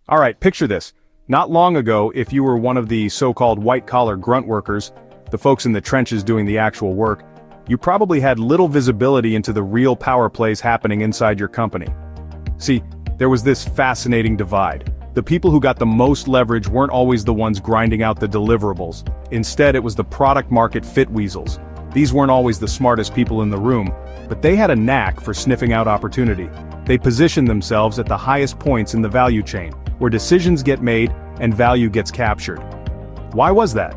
Alright, picture this. Not long ago, if you were one of the so-called white-collar grunt workers, the folks in the trenches doing the actual work, you probably had little visibility into the real power plays happening inside your company. See, there was this fascinating divide. The people who got the most leverage weren't always the ones grinding out the deliverables. Instead, it was the product-market fit weasels. These weren't always the smartest people in the room, but they had a knack for sniffing out opportunity. They positioned themselves at the highest points in the value chain, where decisions get made and value gets captured. Why was that?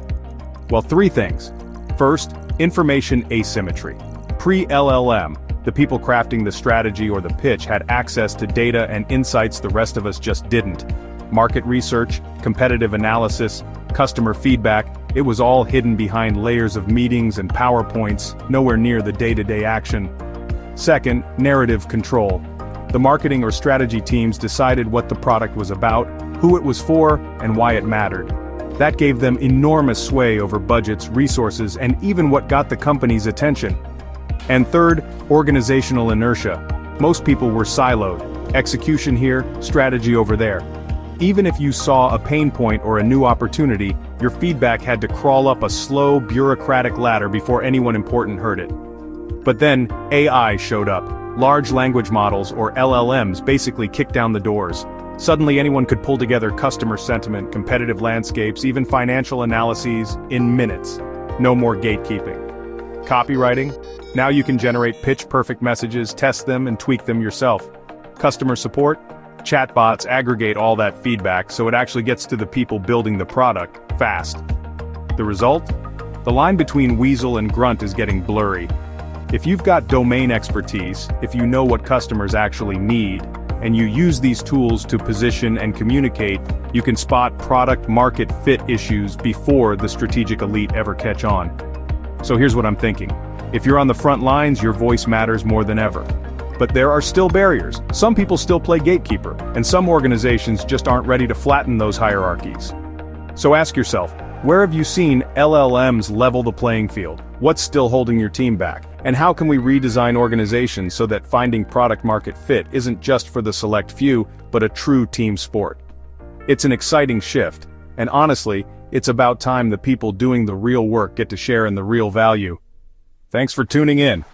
Well, three things. First, information asymmetry. Pre-LLM, the people crafting the strategy or the pitch had access to data and insights the rest of us just didn't. Market research, competitive analysis, customer feedback, it was all hidden behind layers of meetings and PowerPoints, nowhere near the day-to-day action. Second, narrative control. The marketing or strategy teams decided what the product was about, who it was for, and why it mattered. That gave them enormous sway over budgets, resources, and even what got the company's attention. And third, organizational inertia. Most people were siloed. Execution here, strategy over there. Even if you saw a pain point or a new opportunity, your feedback had to crawl up a slow, bureaucratic ladder before anyone important heard it. But then, AI showed up. Large language models, or LLMs, basically kicked down the doors. Suddenly anyone could pull together customer sentiment, competitive landscapes, even financial analyses, in minutes. No more gatekeeping. Copywriting? Now you can generate pitch-perfect messages, test them, and tweak them yourself. Customer support? Chatbots aggregate all that feedback so it actually gets to the people building the product, fast. The result? The line between weasel and grunt is getting blurry. If you've got domain expertise, if you know what customers actually need, and you use these tools to position and communicate, you can spot product-market fit issues before the strategic elite ever catch on. So here's what I'm thinking. If you're on the front lines, your voice matters more than ever. But there are still barriers. Some people still play gatekeeper, and some organizations just aren't ready to flatten those hierarchies. So ask yourself, where have you seen LLMs level the playing field? What's still holding your team back? And how can we redesign organizations so that finding product-market fit isn't just for the select few, but a true team sport? It's an exciting shift, and honestly, it's about time the people doing the real work get to share in the real value. Thanks for tuning in.